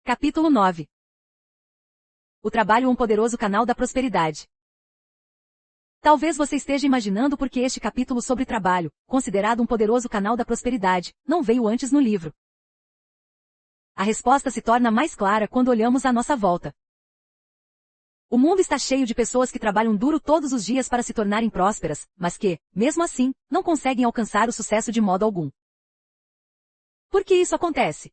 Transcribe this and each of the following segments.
Capítulo 9. O trabalho é um poderoso canal da prosperidade. Talvez você esteja imaginando por que este capítulo sobre trabalho, considerado um poderoso canal da prosperidade, não veio antes no livro. A resposta se torna mais clara quando olhamos à nossa volta. O mundo está cheio de pessoas que trabalham duro todos os dias para se tornarem prósperas, mas que, mesmo assim, não conseguem alcançar o sucesso de modo algum. Por que isso acontece?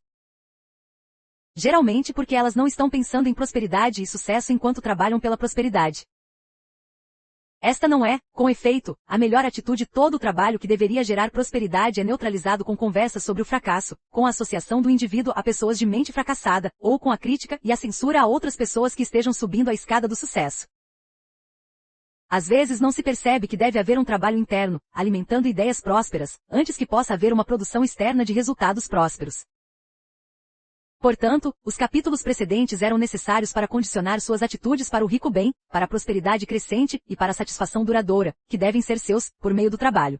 Geralmente porque elas não estão pensando em prosperidade e sucesso enquanto trabalham pela prosperidade. Esta não é, com efeito, a melhor atitude. Todo o trabalho que deveria gerar prosperidade é neutralizado com conversas sobre o fracasso, com a associação do indivíduo a pessoas de mente fracassada, ou com a crítica e a censura a outras pessoas que estejam subindo a escada do sucesso. Às vezes não se percebe que deve haver um trabalho interno, alimentando ideias prósperas, antes que possa haver uma produção externa de resultados prósperos. Portanto, os capítulos precedentes eram necessários para condicionar suas atitudes para o rico bem, para a prosperidade crescente e para a satisfação duradoura, que devem ser seus, por meio do trabalho.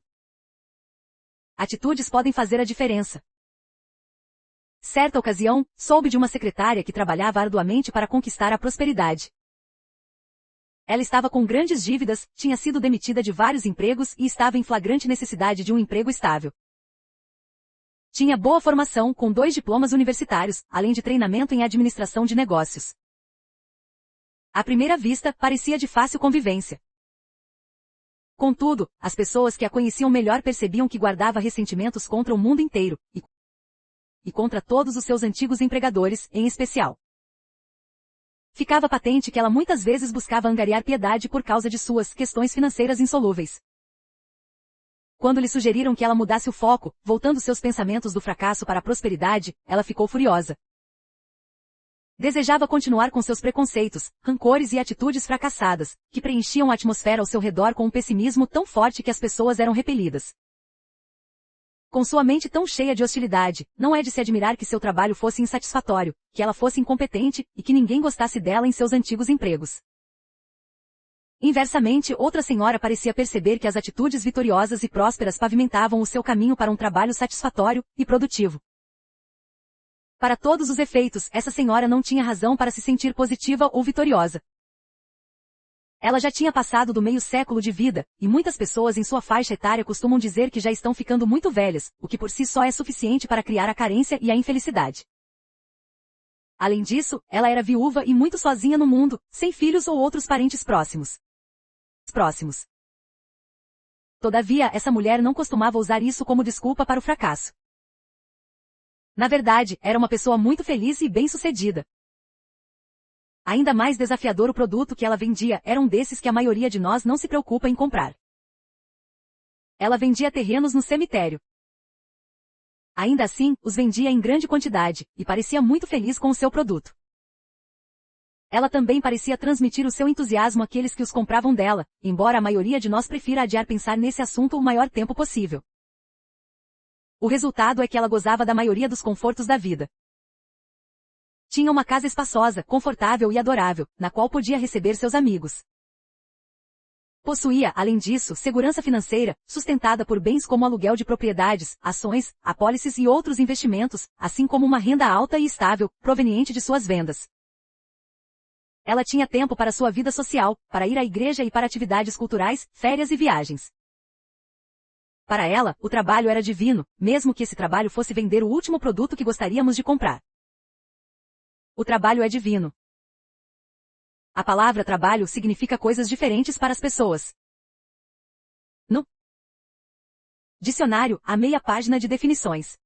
Atitudes podem fazer a diferença. Certa ocasião, soube de uma secretária que trabalhava arduamente para conquistar a prosperidade. Ela estava com grandes dívidas, tinha sido demitida de vários empregos e estava em flagrante necessidade de um emprego estável. Tinha boa formação, com 2 diplomas universitários, além de treinamento em administração de negócios. À primeira vista, parecia de fácil convivência. Contudo, as pessoas que a conheciam melhor percebiam que guardava ressentimentos contra o mundo inteiro, e contra todos os seus antigos empregadores, em especial. Ficava patente que ela muitas vezes buscava angariar piedade por causa de suas questões financeiras insolúveis. Quando lhe sugeriram que ela mudasse o foco, voltando seus pensamentos do fracasso para a prosperidade, ela ficou furiosa. Desejava continuar com seus preconceitos, rancores e atitudes fracassadas, que preenchiam a atmosfera ao seu redor com um pessimismo tão forte que as pessoas eram repelidas. Com sua mente tão cheia de hostilidade, não é de se admirar que seu trabalho fosse insatisfatório, que ela fosse incompetente e que ninguém gostasse dela em seus antigos empregos. Inversamente, outra senhora parecia perceber que as atitudes vitoriosas e prósperas pavimentavam o seu caminho para um trabalho satisfatório e produtivo. Para todos os efeitos, essa senhora não tinha razão para se sentir positiva ou vitoriosa. Ela já tinha passado do meio século de vida, e muitas pessoas em sua faixa etária costumam dizer que já estão ficando muito velhas, o que por si só é suficiente para criar a carência e a infelicidade. Além disso, ela era viúva e muito sozinha no mundo, sem filhos ou outros parentes próximos. Todavia, essa mulher não costumava usar isso como desculpa para o fracasso. Na verdade, era uma pessoa muito feliz e bem-sucedida. Ainda mais desafiador, o produto que ela vendia era um desses que a maioria de nós não se preocupa em comprar. Ela vendia terrenos no cemitério. Ainda assim, os vendia em grande quantidade, e parecia muito feliz com o seu produto. Ela também parecia transmitir o seu entusiasmo àqueles que os compravam dela, embora a maioria de nós prefira adiar pensar nesse assunto o maior tempo possível. O resultado é que ela gozava da maioria dos confortos da vida. Tinha uma casa espaçosa, confortável e adorável, na qual podia receber seus amigos. Possuía, além disso, segurança financeira, sustentada por bens como aluguel de propriedades, ações, apólices e outros investimentos, assim como uma renda alta e estável, proveniente de suas vendas. Ela tinha tempo para sua vida social, para ir à igreja e para atividades culturais, férias e viagens. Para ela, o trabalho era divino, mesmo que esse trabalho fosse vender o último produto que gostaríamos de comprar. O trabalho é divino. A palavra trabalho significa coisas diferentes para as pessoas. No dicionário, há meia página de definições.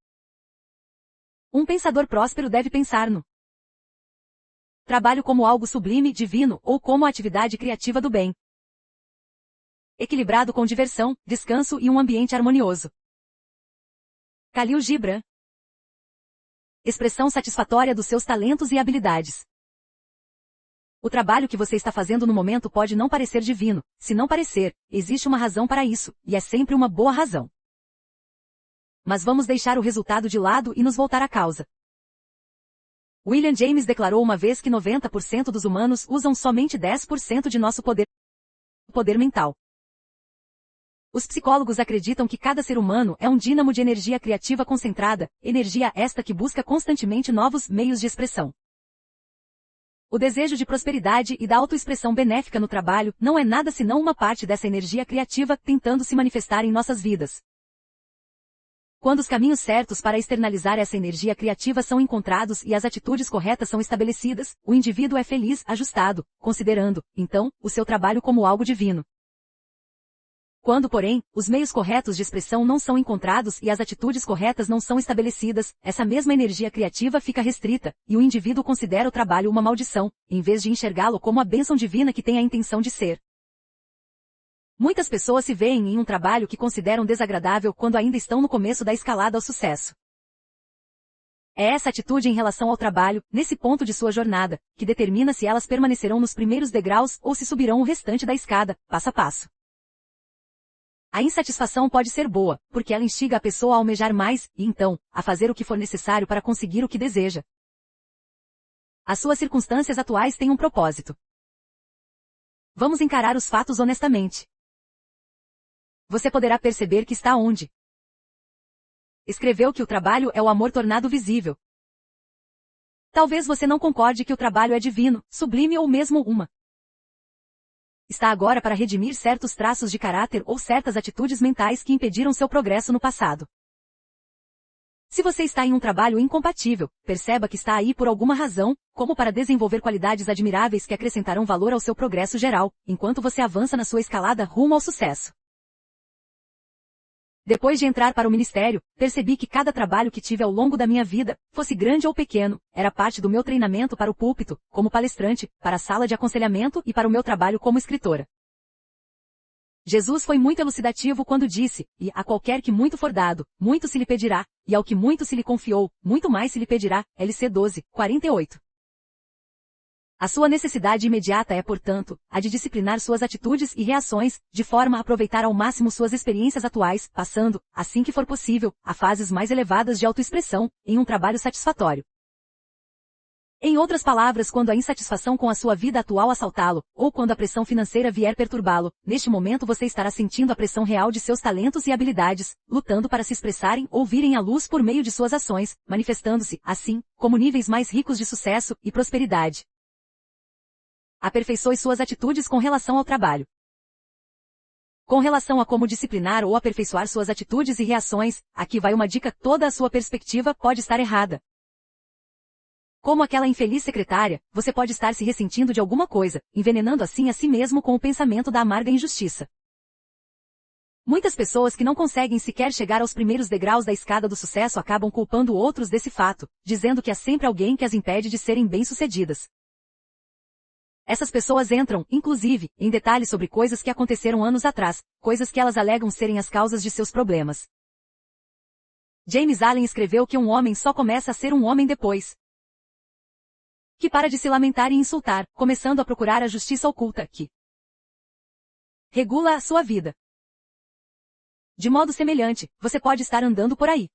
Um pensador próspero deve pensar no trabalho como algo sublime, divino, ou como a atividade criativa do bem, equilibrado com diversão, descanso e um ambiente harmonioso. Khalil Gibran. Expressão satisfatória dos seus talentos e habilidades. O trabalho que você está fazendo no momento pode não parecer divino. Se não parecer, existe uma razão para isso, e é sempre uma boa razão. Mas vamos deixar o resultado de lado e nos voltar à causa. William James declarou uma vez que 90% dos humanos usam somente 10% de nosso poder mental. Os psicólogos acreditam que cada ser humano é um dínamo de energia criativa concentrada, energia esta que busca constantemente novos meios de expressão. O desejo de prosperidade e da autoexpressão benéfica no trabalho não é nada senão uma parte dessa energia criativa tentando se manifestar em nossas vidas. Quando os caminhos certos para externalizar essa energia criativa são encontrados e as atitudes corretas são estabelecidas, o indivíduo é feliz, ajustado, considerando, então, o seu trabalho como algo divino. Quando, porém, os meios corretos de expressão não são encontrados e as atitudes corretas não são estabelecidas, essa mesma energia criativa fica restrita, e o indivíduo considera o trabalho uma maldição, em vez de enxergá-lo como a bênção divina que tem a intenção de ser. Muitas pessoas se veem em um trabalho que consideram desagradável quando ainda estão no começo da escalada ao sucesso. É essa atitude em relação ao trabalho, nesse ponto de sua jornada, que determina se elas permanecerão nos primeiros degraus ou se subirão o restante da escada, passo a passo. A insatisfação pode ser boa, porque ela instiga a pessoa a almejar mais, e então, a fazer o que for necessário para conseguir o que deseja. As suas circunstâncias atuais têm um propósito. Vamos encarar os fatos honestamente. Você poderá perceber que está onde escreveu que o trabalho é o amor tornado visível. Talvez você não concorde que o trabalho é divino, sublime ou mesmo uma. Está agora para redimir certos traços de caráter ou certas atitudes mentais que impediram seu progresso no passado. Se você está em um trabalho incompatível, perceba que está aí por alguma razão, como para desenvolver qualidades admiráveis que acrescentarão valor ao seu progresso geral, enquanto você avança na sua escalada rumo ao sucesso. Depois de entrar para o ministério, percebi que cada trabalho que tive ao longo da minha vida, fosse grande ou pequeno, era parte do meu treinamento para o púlpito, como palestrante, para a sala de aconselhamento e para o meu trabalho como escritora. Jesus foi muito elucidativo quando disse, e a qualquer que muito for dado, muito se lhe pedirá, e ao que muito se lhe confiou, muito mais se lhe pedirá, LC 12:48. A sua necessidade imediata é, portanto, a de disciplinar suas atitudes e reações, de forma a aproveitar ao máximo suas experiências atuais, passando, assim que for possível, a fases mais elevadas de autoexpressão, em um trabalho satisfatório. Em outras palavras, quando a insatisfação com a sua vida atual assaltá-lo, ou quando a pressão financeira vier perturbá-lo, neste momento você estará sentindo a pressão real de seus talentos e habilidades, lutando para se expressarem ou virem à luz por meio de suas ações, manifestando-se, assim, como níveis mais ricos de sucesso e prosperidade. Aperfeiçoe suas atitudes com relação ao trabalho. Com relação a como disciplinar ou aperfeiçoar suas atitudes e reações, aqui vai uma dica: toda a sua perspectiva pode estar errada. Como aquela infeliz secretária, você pode estar se ressentindo de alguma coisa, envenenando assim a si mesmo com o pensamento da amarga injustiça. Muitas pessoas que não conseguem sequer chegar aos primeiros degraus da escada do sucesso acabam culpando outros desse fato, dizendo que há sempre alguém que as impede de serem bem-sucedidas. Essas pessoas entram, inclusive, em detalhes sobre coisas que aconteceram anos atrás, coisas que elas alegam serem as causas de seus problemas. James Allen escreveu que um homem só começa a ser um homem depois que para de se lamentar e insultar, começando a procurar a justiça oculta que regula a sua vida. De modo semelhante, você pode estar andando por aí,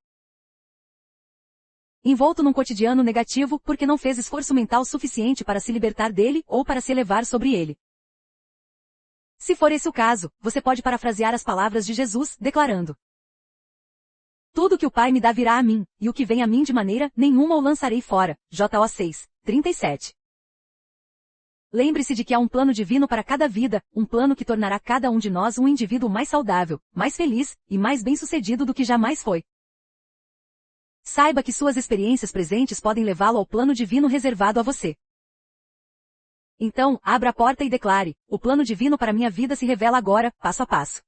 envolto num cotidiano negativo porque não fez esforço mental suficiente para se libertar dele ou para se elevar sobre ele. Se for esse o caso, você pode parafrasear as palavras de Jesus, declarando: tudo que o Pai me dá virá a mim, e o que vem a mim de maneira nenhuma o lançarei fora. Jo 6:37. Lembre-se de que há um plano divino para cada vida, um plano que tornará cada um de nós um indivíduo mais saudável, mais feliz, e mais bem-sucedido do que jamais foi. Saiba que suas experiências presentes podem levá-lo ao plano divino reservado a você. Então, abra a porta e declare: o plano divino para minha vida se revela agora, passo a passo.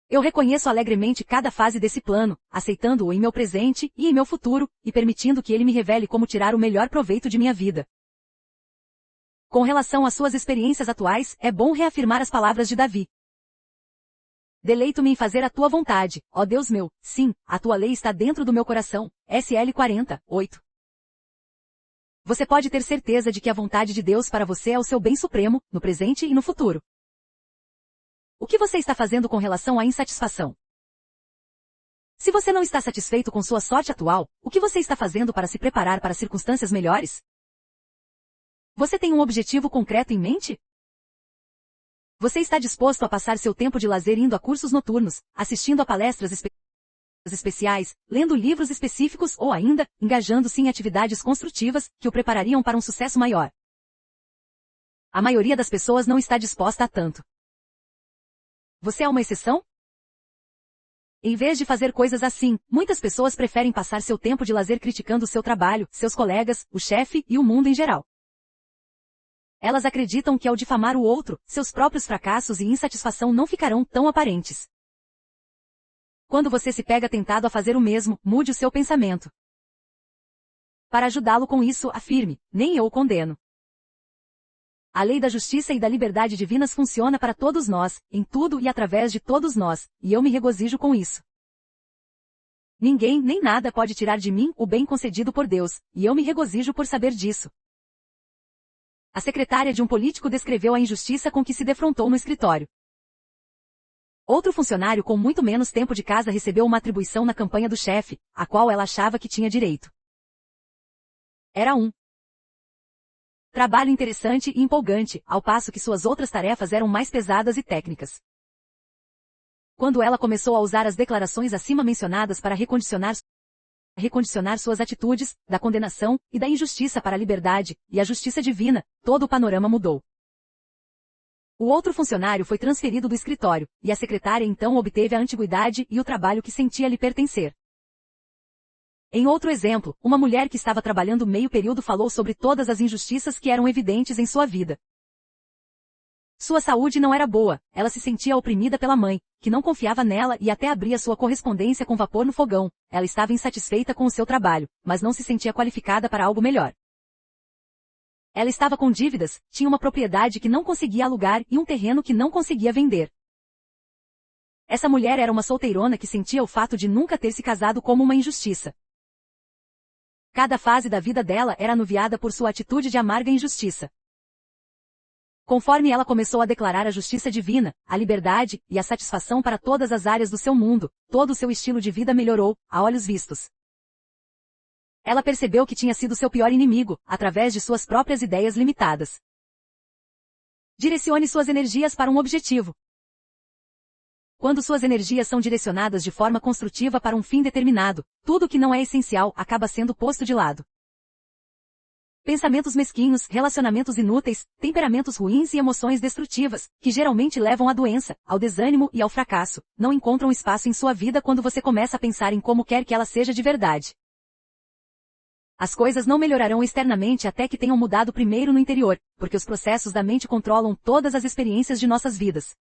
Eu reconheço alegremente cada fase desse plano, aceitando-o em meu presente e em meu futuro, e permitindo que ele me revele como tirar o melhor proveito de minha vida. Com relação às suas experiências atuais, é bom reafirmar as palavras de Davi. Deleito-me em fazer a tua vontade, ó Deus meu, sim, a tua lei está dentro do meu coração. SL 40:8. Você pode ter certeza de que a vontade de Deus para você é o seu bem supremo, no presente e no futuro. O que você está fazendo com relação à insatisfação? Se você não está satisfeito com sua sorte atual, o que você está fazendo para se preparar para circunstâncias melhores? Você tem um objetivo concreto em mente? Você está disposto a passar seu tempo de lazer indo a cursos noturnos, assistindo a palestras especiais, lendo livros específicos ou ainda, engajando-se em atividades construtivas que o preparariam para um sucesso maior. A maioria das pessoas não está disposta a tanto. Você é uma exceção? Em vez de fazer coisas assim, muitas pessoas preferem passar seu tempo de lazer criticando seu trabalho, seus colegas, o chefe e o mundo em geral. Elas acreditam que ao difamar o outro, seus próprios fracassos e insatisfação não ficarão tão aparentes. Quando você se pega tentado a fazer o mesmo, mude o seu pensamento. Para ajudá-lo com isso, afirme: nem eu o condeno. A lei da justiça e da liberdade divinas funciona para todos nós, em tudo e através de todos nós, e eu me regozijo com isso. Ninguém nem nada pode tirar de mim o bem concedido por Deus, e eu me regozijo por saber disso. A secretária de um político descreveu a injustiça com que se defrontou no escritório. Outro funcionário com muito menos tempo de casa recebeu uma atribuição na campanha do chefe, a qual ela achava que tinha direito. Era um trabalho interessante e empolgante, ao passo que suas outras tarefas eram mais pesadas e técnicas. Quando ela começou a usar as declarações acima mencionadas para recondicionar suas atitudes, da condenação e da injustiça para a liberdade e a justiça divina, todo o panorama mudou. O outro funcionário foi transferido do escritório, e a secretária então obteve a antiguidade e o trabalho que sentia lhe pertencer. Em outro exemplo, uma mulher que estava trabalhando meio período falou sobre todas as injustiças que eram evidentes em sua vida. Sua saúde não era boa, ela se sentia oprimida pela mãe, que não confiava nela e até abria sua correspondência com vapor no fogão. Ela estava insatisfeita com o seu trabalho, mas não se sentia qualificada para algo melhor. Ela estava com dívidas, tinha uma propriedade que não conseguia alugar e um terreno que não conseguia vender. Essa mulher era uma solteirona que sentia o fato de nunca ter se casado como uma injustiça. Cada fase da vida dela era anuviada por sua atitude de amarga injustiça. Conforme ela começou a declarar a justiça divina, a liberdade e a satisfação para todas as áreas do seu mundo, todo o seu estilo de vida melhorou, a olhos vistos. Ela percebeu que tinha sido seu pior inimigo, através de suas próprias ideias limitadas. Direcione suas energias para um objetivo. Quando suas energias são direcionadas de forma construtiva para um fim determinado, tudo que não é essencial acaba sendo posto de lado. Pensamentos mesquinhos, relacionamentos inúteis, temperamentos ruins e emoções destrutivas, que geralmente levam à doença, ao desânimo e ao fracasso, não encontram espaço em sua vida quando você começa a pensar em como quer que ela seja de verdade. As coisas não melhorarão externamente até que tenham mudado primeiro no interior, porque os processos da mente controlam todas as experiências de nossas vidas.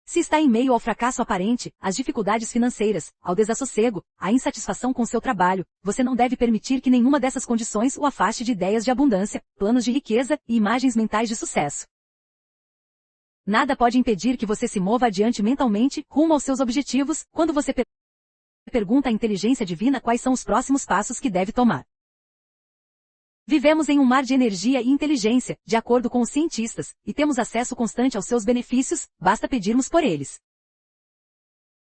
Se está em meio ao fracasso aparente, às dificuldades financeiras, ao desassossego, à insatisfação com seu trabalho, você não deve permitir que nenhuma dessas condições o afaste de ideias de abundância, planos de riqueza e imagens mentais de sucesso. Nada pode impedir que você se mova adiante mentalmente, rumo aos seus objetivos, quando você pergunta à inteligência divina quais são os próximos passos que deve tomar. Vivemos em um mar de energia e inteligência, de acordo com os cientistas, e temos acesso constante aos seus benefícios, basta pedirmos por eles.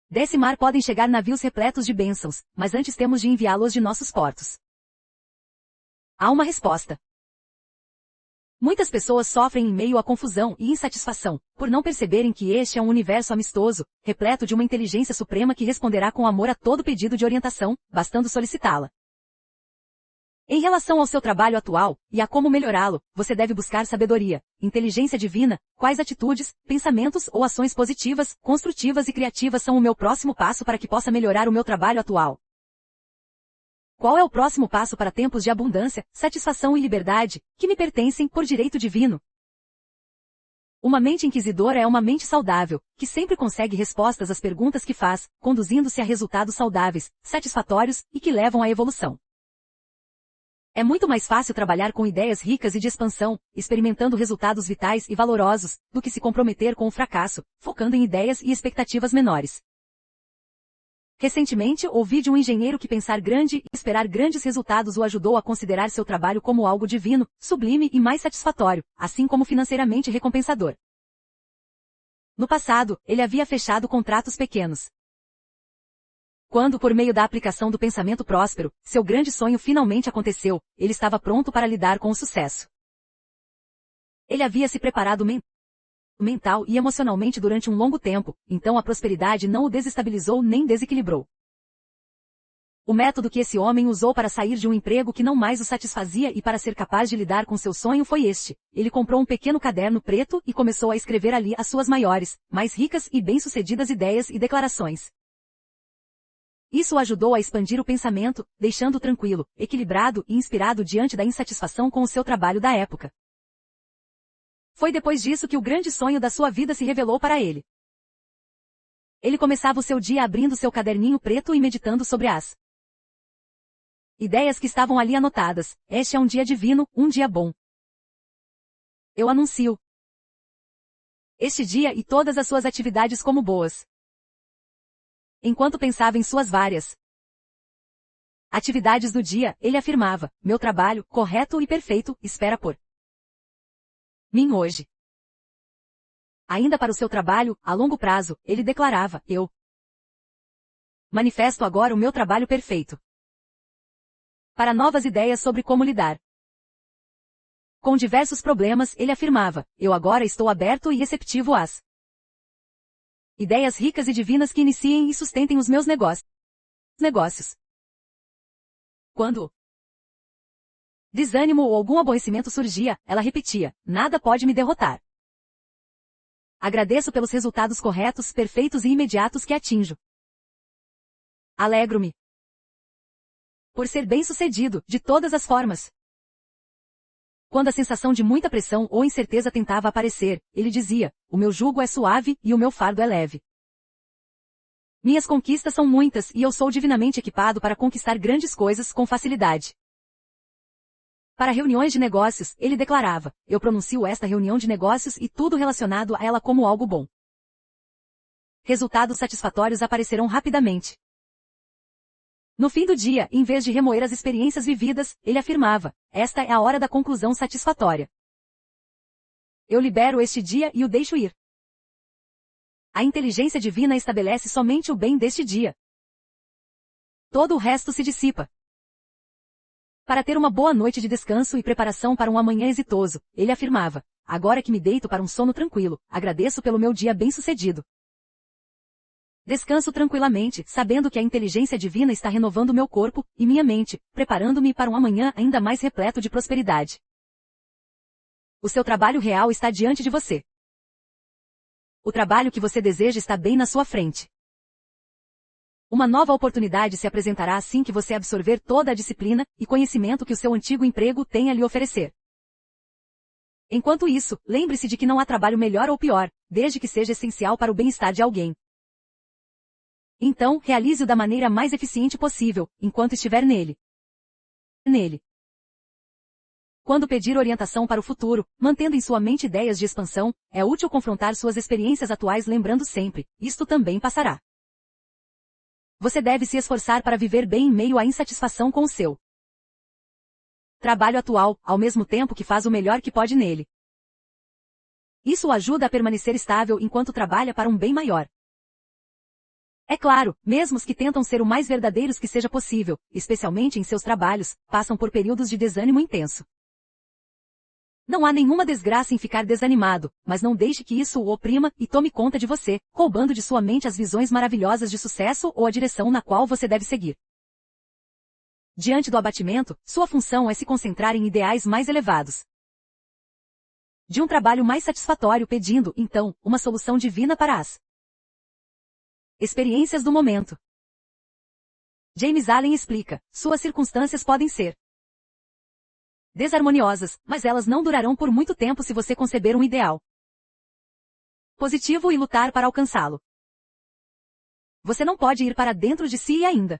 Desse mar podem chegar navios repletos de bênçãos, mas antes temos de enviá-los de nossos portos. Há uma resposta. Muitas pessoas sofrem em meio à confusão e insatisfação, por não perceberem que este é um universo amistoso, repleto de uma inteligência suprema que responderá com amor a todo pedido de orientação, bastando solicitá-la. Em relação ao seu trabalho atual, e a como melhorá-lo, você deve buscar sabedoria, inteligência divina, quais atitudes, pensamentos ou ações positivas, construtivas e criativas são o meu próximo passo para que possa melhorar o meu trabalho atual. Qual é o próximo passo para tempos de abundância, satisfação e liberdade, que me pertencem por direito divino? Uma mente inquisidora é uma mente saudável, que sempre consegue respostas às perguntas que faz, conduzindo-se a resultados saudáveis, satisfatórios e que levam à evolução. É muito mais fácil trabalhar com ideias ricas e de expansão, experimentando resultados vitais e valorosos, do que se comprometer com o fracasso, focando em ideias e expectativas menores. Recentemente, ouvi de um engenheiro que pensar grande e esperar grandes resultados o ajudou a considerar seu trabalho como algo divino, sublime e mais satisfatório, assim como financeiramente recompensador. No passado, ele havia fechado contratos pequenos. Quando, por meio da aplicação do pensamento próspero, seu grande sonho finalmente aconteceu, ele estava pronto para lidar com o sucesso. Ele havia se preparado mental e emocionalmente durante um longo tempo, então a prosperidade não o desestabilizou nem desequilibrou. O método que esse homem usou para sair de um emprego que não mais o satisfazia e para ser capaz de lidar com seu sonho foi este. Ele comprou um pequeno caderno preto e começou a escrever ali as suas maiores, mais ricas e bem-sucedidas ideias e declarações. Isso o ajudou a expandir o pensamento, deixando-o tranquilo, equilibrado e inspirado diante da insatisfação com o seu trabalho da época. Foi depois disso que o grande sonho da sua vida se revelou para ele. Ele começava o seu dia abrindo seu caderninho preto e meditando sobre as ideias que estavam ali anotadas. Este é um dia divino, um dia bom. Eu anuncio este dia e todas as suas atividades como boas. Enquanto pensava em suas várias atividades do dia, ele afirmava: meu trabalho, correto e perfeito, espera por mim hoje. Ainda para o seu trabalho, a longo prazo, ele declarava: eu manifesto agora o meu trabalho perfeito. Para novas ideias sobre como lidar com diversos problemas, ele afirmava: eu agora estou aberto e receptivo às ideias ricas e divinas que iniciem e sustentem os meus negócios. Quando desânimo ou algum aborrecimento surgia, ela repetia: nada pode me derrotar. Agradeço pelos resultados corretos, perfeitos e imediatos que atinjo. Alegro-me por ser bem-sucedido, de todas as formas. Quando a sensação de muita pressão ou incerteza tentava aparecer, ele dizia: o meu jugo é suave e o meu fardo é leve. Minhas conquistas são muitas e eu sou divinamente equipado para conquistar grandes coisas com facilidade. Para reuniões de negócios, ele declarava: eu pronuncio esta reunião de negócios e tudo relacionado a ela como algo bom. Resultados satisfatórios aparecerão rapidamente. No fim do dia, em vez de remoer as experiências vividas, ele afirmava: esta é a hora da conclusão satisfatória. Eu libero este dia e o deixo ir. A inteligência divina estabelece somente o bem deste dia. Todo o resto se dissipa. Para ter uma boa noite de descanso e preparação para um amanhã exitoso, ele afirmava: agora que me deito para um sono tranquilo, agradeço pelo meu dia bem-sucedido. Descanso tranquilamente, sabendo que a inteligência divina está renovando meu corpo e minha mente, preparando-me para um amanhã ainda mais repleto de prosperidade. O seu trabalho real está diante de você. O trabalho que você deseja está bem na sua frente. Uma nova oportunidade se apresentará assim que você absorver toda a disciplina e conhecimento que o seu antigo emprego tem a lhe oferecer. Enquanto isso, lembre-se de que não há trabalho melhor ou pior, desde que seja essencial para o bem-estar de alguém. Então, realize-o da maneira mais eficiente possível, enquanto estiver nele. Quando pedir orientação para o futuro, mantendo em sua mente ideias de expansão, é útil confrontar suas experiências atuais lembrando sempre: isto também passará. Você deve se esforçar para viver bem em meio à insatisfação com o seu trabalho atual, ao mesmo tempo que faz o melhor que pode nele. Isso o ajuda a permanecer estável enquanto trabalha para um bem maior. É claro, mesmo os que tentam ser o mais verdadeiros que seja possível, especialmente em seus trabalhos, passam por períodos de desânimo intenso. Não há nenhuma desgraça em ficar desanimado, mas não deixe que isso o oprima e tome conta de você, roubando de sua mente as visões maravilhosas de sucesso ou a direção na qual você deve seguir. Diante do abatimento, sua função é se concentrar em ideais mais elevados. De um trabalho mais satisfatório pedindo, então, uma solução divina para as experiências do momento. James Allen explica: suas circunstâncias podem ser desarmoniosas, mas elas não durarão por muito tempo se você conceber um ideal positivo e lutar para alcançá-lo. Você não pode ir para dentro de si e ainda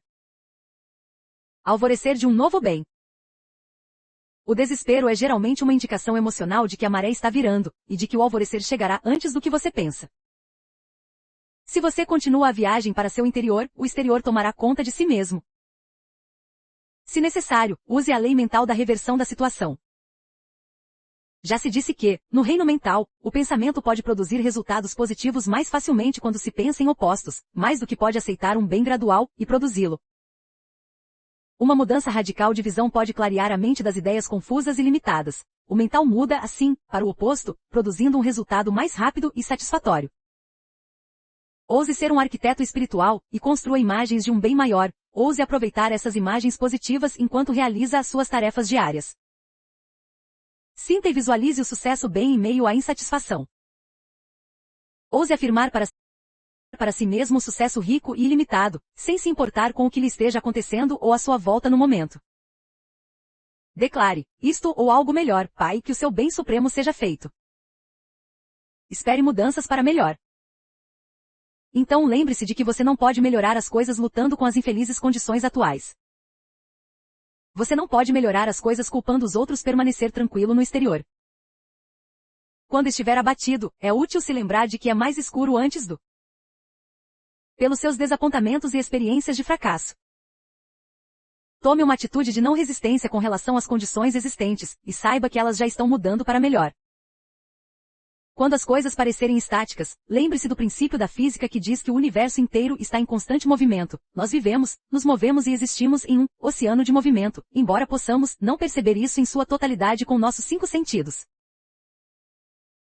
alvorecer de um novo bem. O desespero é geralmente uma indicação emocional de que a maré está virando, e de que o alvorecer chegará antes do que você pensa. Se você continua a viagem para seu interior, o exterior tomará conta de si mesmo. Se necessário, use a lei mental da reversão da situação. Já se disse que, no reino mental, o pensamento pode produzir resultados positivos mais facilmente quando se pensa em opostos, mais do que pode aceitar um bem gradual e produzi-lo. Uma mudança radical de visão pode clarear a mente das ideias confusas e limitadas. o mental muda, assim, para o oposto, produzindo um resultado mais rápido e satisfatório. Ouse ser um arquiteto espiritual e construa imagens de um bem maior. Ouse aproveitar essas imagens positivas enquanto realiza as suas tarefas diárias. Sinta e visualize o sucesso bem em meio à insatisfação. Ouse afirmar para si mesmo um sucesso rico e ilimitado, sem se importar com o que lhe esteja acontecendo ou à sua volta no momento. Declare, isto ou algo melhor, Pai, que o seu bem supremo seja feito. Espere mudanças para melhor. Então lembre-se de que você não pode melhorar as coisas lutando com as infelizes condições atuais. Você não pode melhorar as coisas culpando os outros permanecer tranquilo no exterior. Quando estiver abatido, é útil se lembrar de que é mais escuro antes do pelos seus desapontamentos e experiências de fracasso. Tome uma atitude de não resistência com relação às condições existentes, e saiba que elas já estão mudando para melhor. Quando as coisas parecerem estáticas, lembre-se do princípio da física que diz que o universo inteiro está em constante movimento. Nós vivemos, nos movemos e existimos em um oceano de movimento, embora possamos não perceber isso em sua totalidade com nossos 5 sentidos.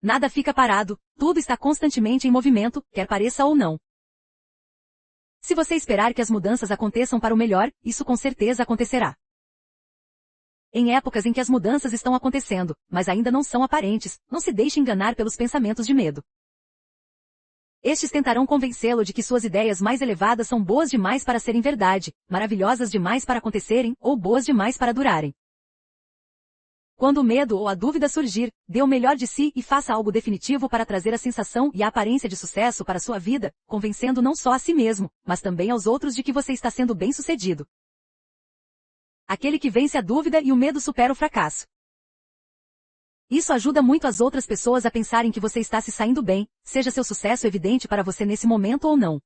Nada fica parado, tudo está constantemente em movimento, quer pareça ou não. Se você esperar que as mudanças aconteçam para o melhor, isso com certeza acontecerá. Em épocas em que as mudanças estão acontecendo, mas ainda não são aparentes, não se deixe enganar pelos pensamentos de medo. Estes tentarão convencê-lo de que suas ideias mais elevadas são boas demais para serem verdade, maravilhosas demais para acontecerem, ou boas demais para durarem. Quando o medo ou a dúvida surgir, dê o melhor de si e faça algo definitivo para trazer a sensação e a aparência de sucesso para sua vida, convencendo não só a si mesmo, mas também aos outros de que você está sendo bem-sucedido. Aquele que vence a dúvida e o medo supera o fracasso. Isso ajuda muito as outras pessoas a pensarem que você está se saindo bem, seja seu sucesso evidente para você nesse momento ou não.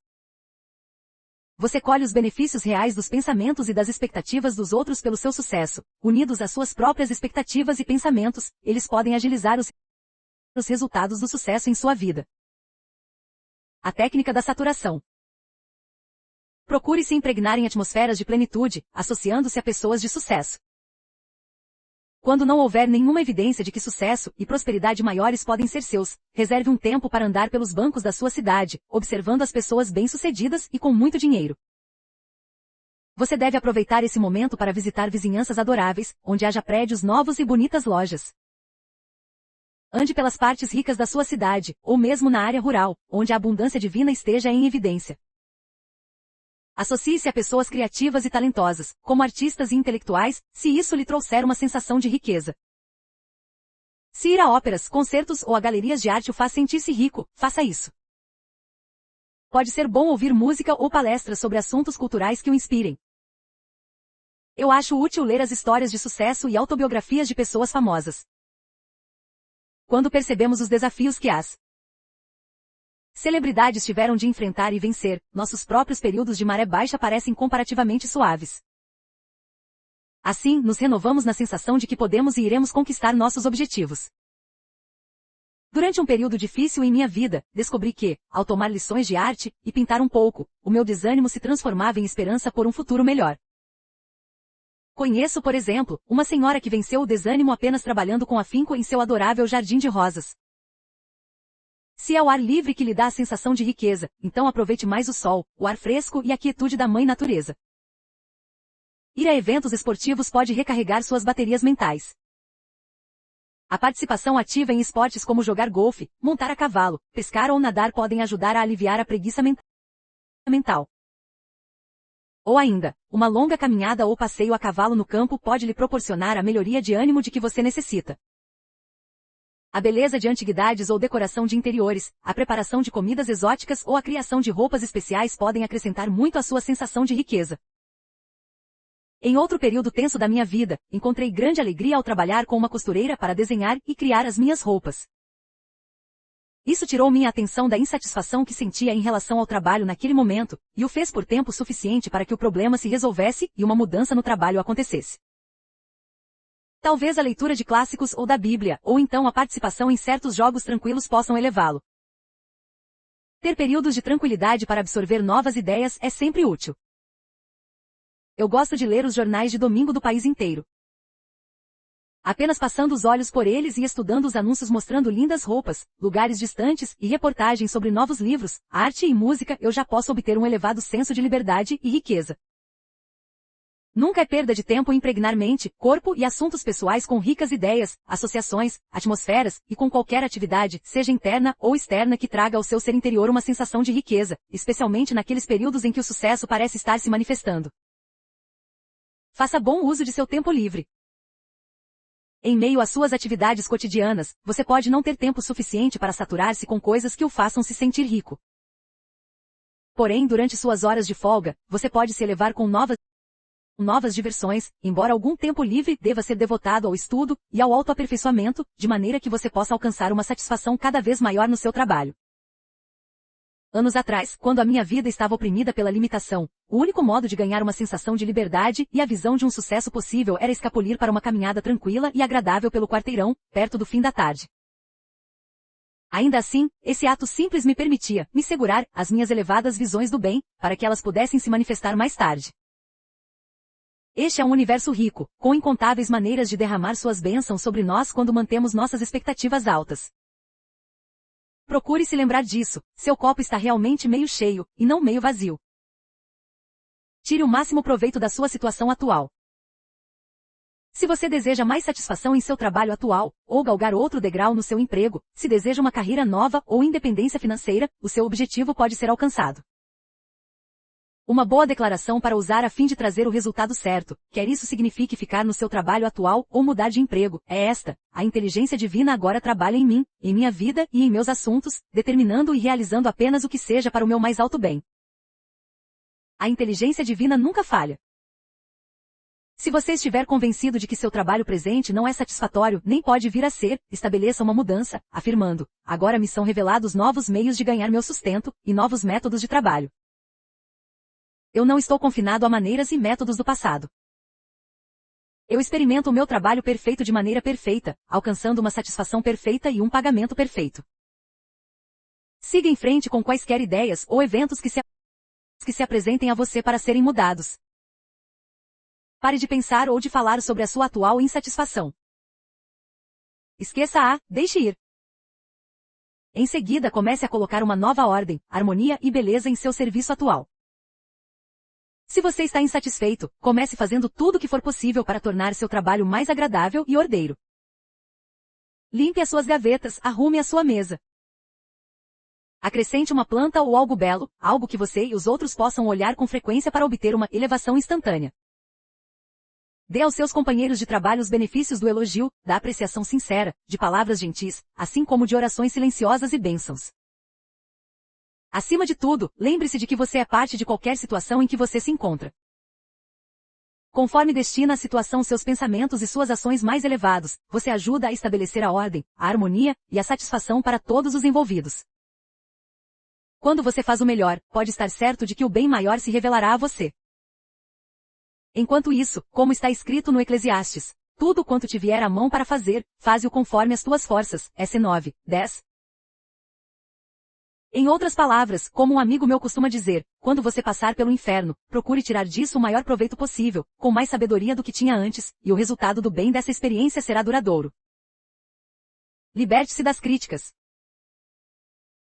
Você colhe os benefícios reais dos pensamentos e das expectativas dos outros pelo seu sucesso. Unidos às suas próprias expectativas e pensamentos, eles podem agilizar os resultados do sucesso em sua vida. A técnica da saturação. Procure se impregnar em atmosferas de plenitude, associando-se a pessoas de sucesso. Quando não houver nenhuma evidência de que sucesso e prosperidade maiores podem ser seus, reserve um tempo para andar pelos bancos da sua cidade, observando as pessoas bem-sucedidas e com muito dinheiro. Você deve aproveitar esse momento para visitar vizinhanças adoráveis, onde haja prédios novos e bonitas lojas. Ande pelas partes ricas da sua cidade, ou mesmo na área rural, onde a abundância divina esteja em evidência. Associe-se a pessoas criativas e talentosas, como artistas e intelectuais, se isso lhe trouxer uma sensação de riqueza. Se ir a óperas, concertos ou a galerias de arte o faz sentir-se rico, faça isso. Pode ser bom ouvir música ou palestras sobre assuntos culturais que o inspirem. Eu acho útil ler as histórias de sucesso e autobiografias de pessoas famosas. Quando percebemos os desafios que as celebridades tiveram de enfrentar e vencer, nossos próprios períodos de maré baixa parecem comparativamente suaves. Assim, nos renovamos na sensação de que podemos e iremos conquistar nossos objetivos. Durante um período difícil em minha vida, descobri que, ao tomar lições de arte e pintar um pouco, o meu desânimo se transformava em esperança por um futuro melhor. Conheço, por exemplo, uma senhora que venceu o desânimo apenas trabalhando com afinco em seu adorável jardim de rosas. Se é o ar livre que lhe dá a sensação de riqueza, então aproveite mais o sol, o ar fresco e a quietude da mãe natureza. Ir a eventos esportivos pode recarregar suas baterias mentais. A participação ativa em esportes como jogar golfe, montar a cavalo, pescar ou nadar podem ajudar a aliviar a preguiça mental. Ou ainda, uma longa caminhada ou passeio a cavalo no campo pode lhe proporcionar a melhoria de ânimo de que você necessita. A beleza de antiguidades ou decoração de interiores, a preparação de comidas exóticas ou a criação de roupas especiais podem acrescentar muito à sua sensação de riqueza. Em outro período tenso da minha vida, encontrei grande alegria ao trabalhar com uma costureira para desenhar e criar as minhas roupas. Isso tirou minha atenção da insatisfação que sentia em relação ao trabalho naquele momento, e o fez por tempo suficiente para que o problema se resolvesse e uma mudança no trabalho acontecesse. Talvez a leitura de clássicos ou da Bíblia, ou então a participação em certos jogos tranquilos possam elevá-lo. Ter períodos de tranquilidade para absorver novas ideias é sempre útil. Eu gosto de ler os jornais de domingo do país inteiro. Apenas passando os olhos por eles e estudando os anúncios mostrando lindas roupas, lugares distantes e reportagens sobre novos livros, arte e música, eu já posso obter um elevado senso de liberdade e riqueza. Nunca é perda de tempo impregnar mente, corpo e assuntos pessoais com ricas ideias, associações, atmosferas, e com qualquer atividade, seja interna ou externa que traga ao seu ser interior uma sensação de riqueza, especialmente naqueles períodos em que o sucesso parece estar se manifestando. Faça bom uso de seu tempo livre. Em meio às suas atividades cotidianas, você pode não ter tempo suficiente para saturar-se com coisas que o façam se sentir rico. Porém, durante suas horas de folga, você pode se elevar com novas diversões, embora algum tempo livre deva ser devotado ao estudo e ao autoaperfeiçoamento, de maneira que você possa alcançar uma satisfação cada vez maior no seu trabalho. Anos atrás, quando a minha vida estava oprimida pela limitação, o único modo de ganhar uma sensação de liberdade e a visão de um sucesso possível era escapulir para uma caminhada tranquila e agradável pelo quarteirão, perto do fim da tarde. Ainda assim, esse ato simples me permitia me segurar as minhas elevadas visões do bem, para que elas pudessem se manifestar mais tarde. Este é um universo rico, com incontáveis maneiras de derramar suas bênçãos sobre nós quando mantemos nossas expectativas altas. Procure se lembrar disso, seu copo está realmente meio cheio, e não meio vazio. Tire o máximo proveito da sua situação atual. Se você deseja mais satisfação em seu trabalho atual, ou galgar outro degrau no seu emprego, se deseja uma carreira nova ou independência financeira, o seu objetivo pode ser alcançado. Uma boa declaração para usar a fim de trazer o resultado certo, quer isso signifique ficar no seu trabalho atual ou mudar de emprego, é esta: a inteligência divina agora trabalha em mim, em minha vida e em meus assuntos, determinando e realizando apenas o que seja para o meu mais alto bem. A inteligência divina nunca falha. Se você estiver convencido de que seu trabalho presente não é satisfatório, nem pode vir a ser, estabeleça uma mudança, afirmando: agora me são revelados novos meios de ganhar meu sustento, e novos métodos de trabalho. Eu não estou confinado a maneiras e métodos do passado. Eu experimento o meu trabalho perfeito de maneira perfeita, alcançando uma satisfação perfeita e um pagamento perfeito. Siga em frente com quaisquer ideias ou eventos que se apresentem a você para serem mudados. Pare de pensar ou de falar sobre a sua atual insatisfação. Esqueça-a, deixe ir. Em seguida, comece a colocar uma nova ordem, harmonia e beleza em seu serviço atual. Se você está insatisfeito, comece fazendo tudo o que for possível para tornar seu trabalho mais agradável e ordeiro. Limpe as suas gavetas, arrume a sua mesa. Acrescente uma planta ou algo belo, algo que você e os outros possam olhar com frequência para obter uma elevação instantânea. Dê aos seus companheiros de trabalho os benefícios do elogio, da apreciação sincera, de palavras gentis, assim como de orações silenciosas e bênçãos. Acima de tudo, lembre-se de que você é parte de qualquer situação em que você se encontra. Conforme destina a situação seus pensamentos e suas ações mais elevados, você ajuda a estabelecer a ordem, a harmonia e a satisfação para todos os envolvidos. Quando você faz o melhor, pode estar certo de que o bem maior se revelará a você. Enquanto isso, como está escrito no Eclesiastes, tudo quanto te vier à mão para fazer, faze-o conforme as tuas forças, S9, 10. Em outras palavras, como um amigo meu costuma dizer, quando você passar pelo inferno, procure tirar disso o maior proveito possível, com mais sabedoria do que tinha antes, e o resultado do bem dessa experiência será duradouro. Liberte-se das críticas.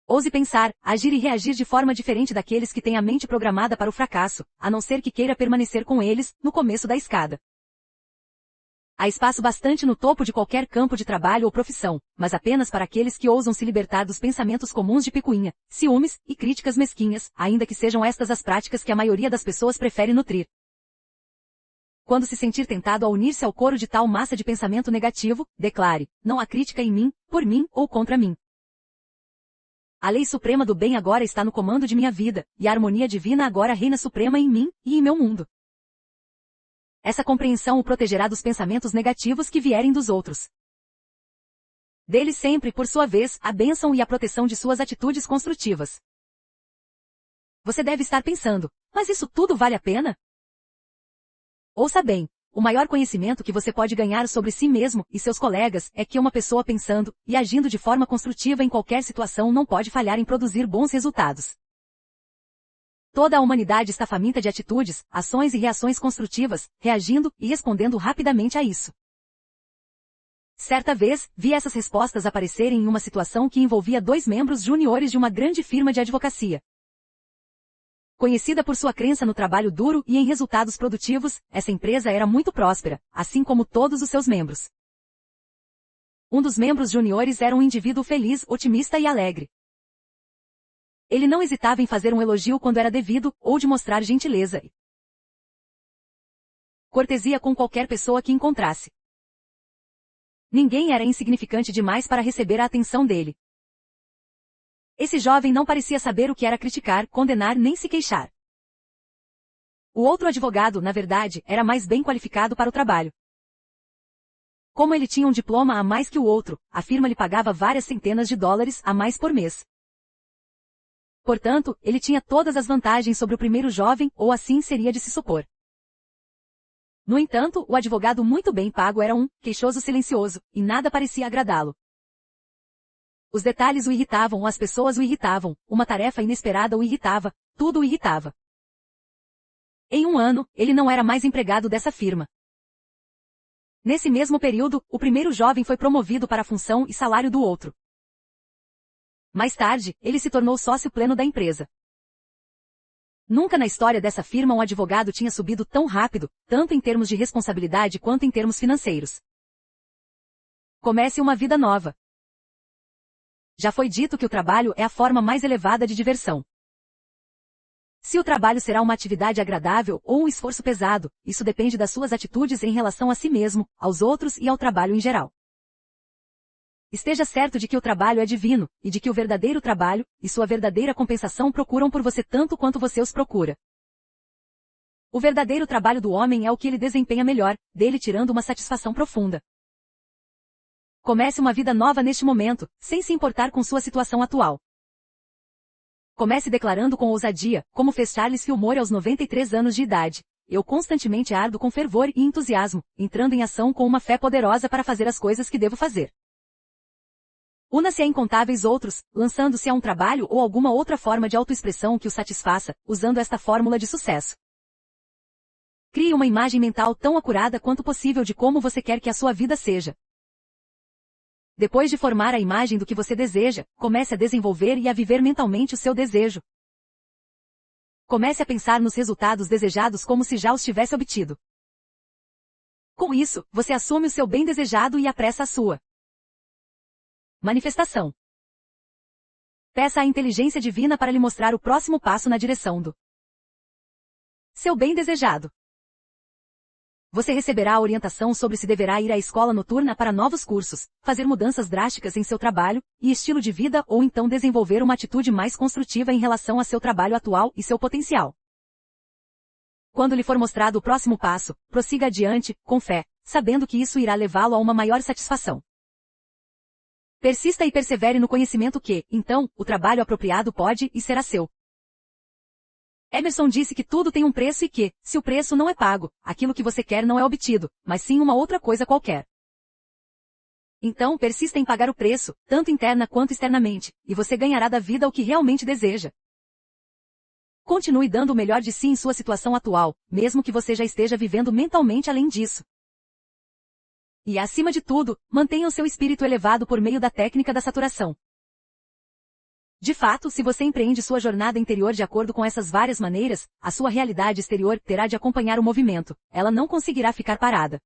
Ouse pensar, agir e reagir de forma diferente daqueles que têm a mente programada para o fracasso, a não ser que queira permanecer com eles, no começo da escada. Há espaço bastante no topo de qualquer campo de trabalho ou profissão, mas apenas para aqueles que ousam se libertar dos pensamentos comuns de picuinha, ciúmes e críticas mesquinhas, ainda que sejam estas as práticas que a maioria das pessoas prefere nutrir. Quando se sentir tentado a unir-se ao coro de tal massa de pensamento negativo, declare: não há crítica em mim, por mim ou contra mim. A lei suprema do bem agora está no comando de minha vida, e a harmonia divina agora reina suprema em mim e em meu mundo. Essa compreensão o protegerá dos pensamentos negativos que vierem dos outros. Dê-lhe sempre, por sua vez, a bênção e a proteção de suas atitudes construtivas. Você deve estar pensando: mas isso tudo vale a pena? Ouça bem, o maior conhecimento que você pode ganhar sobre si mesmo e seus colegas é que uma pessoa pensando e agindo de forma construtiva em qualquer situação não pode falhar em produzir bons resultados. Toda a humanidade está faminta de atitudes, ações e reações construtivas, reagindo e respondendo rapidamente a isso. Certa vez, vi essas respostas aparecerem em uma situação que envolvia 2 membros juniores de uma grande firma de advocacia. Conhecida por sua crença no trabalho duro e em resultados produtivos, essa empresa era muito próspera, assim como todos os seus membros. Um dos membros juniores era um indivíduo feliz, otimista e alegre. Ele não hesitava em fazer um elogio quando era devido, ou de mostrar gentileza e cortesia com qualquer pessoa que encontrasse. Ninguém era insignificante demais para receber a atenção dele. Esse jovem não parecia saber o que era criticar, condenar nem se queixar. O outro advogado, na verdade, era mais bem qualificado para o trabalho. Como ele tinha um diploma a mais que o outro, a firma lhe pagava várias centenas de dólares a mais por mês. Portanto, ele tinha todas as vantagens sobre o primeiro jovem, ou assim seria de se supor. No entanto, o advogado muito bem pago era um queixoso silencioso, e nada parecia agradá-lo. Os detalhes o irritavam, as pessoas o irritavam, uma tarefa inesperada o irritava, tudo o irritava. Em um ano, ele não era mais empregado dessa firma. Nesse mesmo período, o primeiro jovem foi promovido para a função e salário do outro. Mais tarde, ele se tornou sócio pleno da empresa. Nunca na história dessa firma um advogado tinha subido tão rápido, tanto em termos de responsabilidade quanto em termos financeiros. Comece uma vida nova. Já foi dito que o trabalho é a forma mais elevada de diversão. Se o trabalho será uma atividade agradável ou um esforço pesado, isso depende das suas atitudes em relação a si mesmo, aos outros e ao trabalho em geral. Esteja certo de que o trabalho é divino, e de que o verdadeiro trabalho, e sua verdadeira compensação procuram por você tanto quanto você os procura. O verdadeiro trabalho do homem é o que ele desempenha melhor, dele tirando uma satisfação profunda. Comece uma vida nova neste momento, sem se importar com sua situação atual. Comece declarando com ousadia, como fez Charles Fillmore aos 93 anos de idade. Eu constantemente ardo com fervor e entusiasmo, entrando em ação com uma fé poderosa para fazer as coisas que devo fazer. Una-se a incontáveis outros, lançando-se a um trabalho ou alguma outra forma de autoexpressão que o satisfaça, usando esta fórmula de sucesso. Crie uma imagem mental tão acurada quanto possível de como você quer que a sua vida seja. Depois de formar a imagem do que você deseja, comece a desenvolver e a viver mentalmente o seu desejo. Comece a pensar nos resultados desejados como se já os tivesse obtido. Com isso, você assume o seu bem desejado e apressa a sua manifestação. Peça à inteligência divina para lhe mostrar o próximo passo na direção do seu bem desejado. Você receberá a orientação sobre se deverá ir à escola noturna para novos cursos, fazer mudanças drásticas em seu trabalho e estilo de vida ou então desenvolver uma atitude mais construtiva em relação a seu trabalho atual e seu potencial. Quando lhe for mostrado o próximo passo, prossiga adiante, com fé, sabendo que isso irá levá-lo a uma maior satisfação. Persista e persevere no conhecimento que, então, o trabalho apropriado pode e será seu. Emerson disse que tudo tem um preço e que, se o preço não é pago, aquilo que você quer não é obtido, mas sim uma outra coisa qualquer. Então, persista em pagar o preço, tanto interna quanto externamente, e você ganhará da vida o que realmente deseja. Continue dando o melhor de si em sua situação atual, mesmo que você já esteja vivendo mentalmente além disso. E, acima de tudo, mantenha o seu espírito elevado por meio da técnica da saturação. De fato, se você empreende sua jornada interior de acordo com essas várias maneiras, a sua realidade exterior terá de acompanhar o movimento, ela não conseguirá ficar parada.